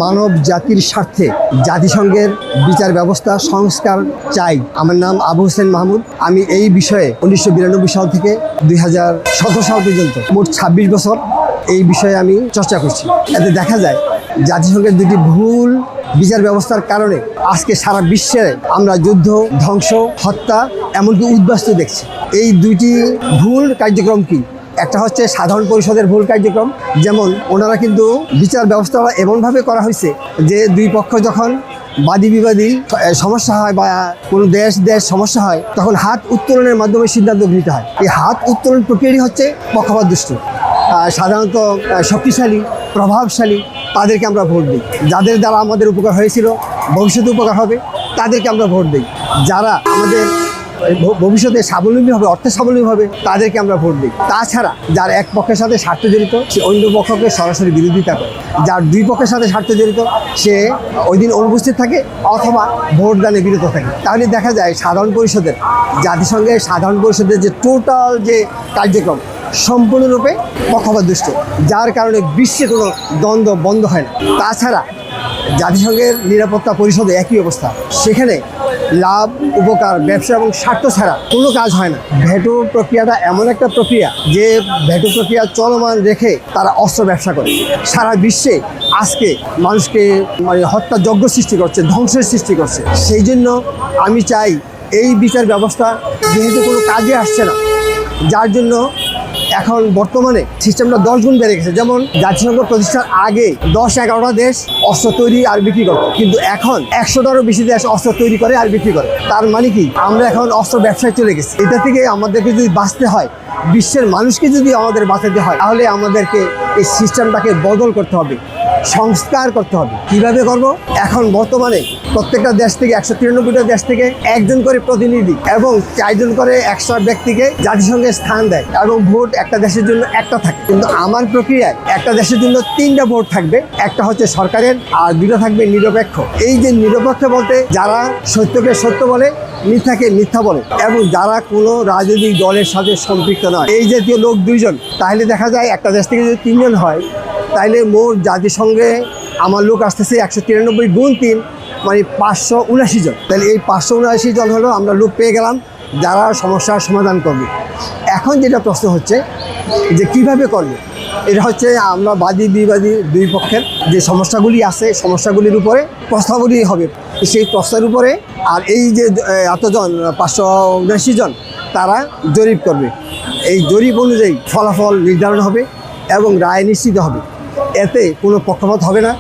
মানব জাতির স্বার্থে জাতিসংঘের বিচার ব্যবস্থা সংস্কার চাই। আমার নাম আবু হোসেন মাহমুদ। আমি এই বিষয়ে 1992 সাল থেকে 2017 সাল পর্যন্ত মোট 26 বছর এই বিষয়ে আমি চর্চা করছি। এতে দেখা যায় জাতিসংঘের দুটি ভুল বিচার ব্যবস্থার কারণে আজকে সারা বিশ্বে আমরা যুদ্ধ, ধ্বংস, হত্যা, এমনকি উদ্বাস্তু দেখছি। এই দুইটি ভুল কার্যক্রম কি? একটা হচ্ছে সাধারণ পরিষদের ভুল কার্যক্রম, যেমন ওনারা কিন্তু বিচার ব্যবস্থা এমনভাবে করা হয়েছে যে দুই পক্ষ যখন বাদী বিবাদী সমস্যা হয় বা কোনো দেশ সমস্যা হয়, তখন হাত উত্তোলনের মাধ্যমে সিদ্ধান্ত গৃহীত হয়। এই হাত উত্তোলন প্রক্রিয়াটি হচ্ছে পক্ষপাত দুষ্ট। সাধারণত শক্তিশালী, প্রভাবশালী তাদেরকে আমরা ভোট দিই। যাদের দ্বারা আমাদের উপকার হয়েছিল, ভবিষ্যতে উপকার হবে, তাদেরকে আমরা ভোট দিই। যারা আমাদের ভবিষ্যতে স্বাবলম্বী হবে, অর্থে স্বাবলম্বী হবে, তাদেরকে আমরা ভোট দিই। তাছাড়া যার এক পক্ষের সাথে স্বার্থ জড়িত, সে অন্য পক্ষকে সরাসরি বিরোধিতা করে। যার দুই পক্ষের সাথে স্বার্থ জড়িত, সে ওই দিন অনুপস্থিত থাকে অথবা ভোট দানে বিরত থাকে। তাহলে দেখা যায় সাধারণ পরিষদের, জাতিসংঘের সাধারণ পরিষদের যে টোটাল যে কার্যক্রম সম্পূর্ণরূপে পক্ষপাত দুষ্ট, যার কারণে বিশ্বে কোনো দ্বন্দ্ব বন্ধ হয় না। তাছাড়া জাতিসংঘের নিরাপত্তা পরিষদে একই অবস্থা। সেখানে লাভ, উপকার, ব্যবসা এবং স্বার্থ ছাড়া কোনো কাজ হয় না। ভেটো প্রক্রিয়াটা এমন একটা প্রক্রিয়া যে ভেটো প্রক্রিয়া চলমান রেখে তারা অস্ত্র ব্যবসা করে। সারা বিশ্বে আজকে মানুষকে হত্যাযজ্ঞ সৃষ্টি করছে, ধ্বংসের সৃষ্টি করছে। সেই জন্য আমি চাই এই বিচার ব্যবস্থা যেহেতু কোনো কাজে আসছে না, যার জন্য এখন বর্তমানে সিস্টেমটা 10 গুণ বেড়ে গেছে। যেমন জাতিসংঘ প্রতিষ্ঠার আগে 10-11টা দেশ অস্ত্র তৈরি আর বিক্রি করত, কিন্তু এখন 100টারও বেশি দেশ অস্ত্র তৈরি করে আর বিক্রি করে। তার মানে কি, আমরা এখন অস্ত্র ব্যবসায় চলে গেছি। এটা থেকে আমাদেরকে যদি বাঁচতে হয়, বিশ্বের মানুষকে যদি আমাদের বাঁচাতে হয়, তাহলে আমাদেরকে এই সিস্টেমটাকে বদল করতে হবে, সংস্কার করতে হবে। কিভাবে করব? এখন বর্তমানে প্রত্যেকটা দেশ থেকে 193টা দেশ থেকে একজন করে প্রতিনিধি এবং 4 জন করে এক্সট্রা ব্যক্তিকে জাতিসংঘে স্থান দেয় এবং ভোট একটা দেশের জন্য একটা থাকে। কিন্তু আমার প্রক্রিয়ায় একটা দেশের জন্য 3টা ভোট থাকবে। একটা হচ্ছে সরকারের আর 2টা থাকবে নিরপেক্ষ। এই যে নিরপেক্ষ বলতে যারা সত্যকে সত্য বলে, মিথ্যাকে মিথ্যা বলে এবং যারা কোনো রাজনৈতিক দলের সাথে সম্পৃক্ত নয়, এই জাতীয় লোক 2 জন। তাহলে দেখা যায় একটা দেশ থেকে যদি 3 জন হয়, তাইলে মোট জাতিসংঘে আমার লোক আসতেছে 193 গুণ 3 মানে 579 জন। তাহলে এই 579 জন হলো আমরা লোক পেয়ে গেলাম যারা সমস্যার সমাধান করবে। এখন যেটা প্রশ্ন হচ্ছে যে কিভাবে করবে, এটা হচ্ছে আমরা বাদী বিবাদী দুই পক্ষের যে সমস্যাগুলি আছে, সমস্যাগুলির উপরে প্রস্তাবগুলি হবে। সেই প্রস্তাবের উপরে আর এই যে এতজন 579 জন তারা জরিপ করবে। এই জরিপ অনুযায়ী ফলাফল নির্ধারণ হবে এবং রায় নিশ্চিত হবে। এতে কোনো পক্ষপাত হবে না।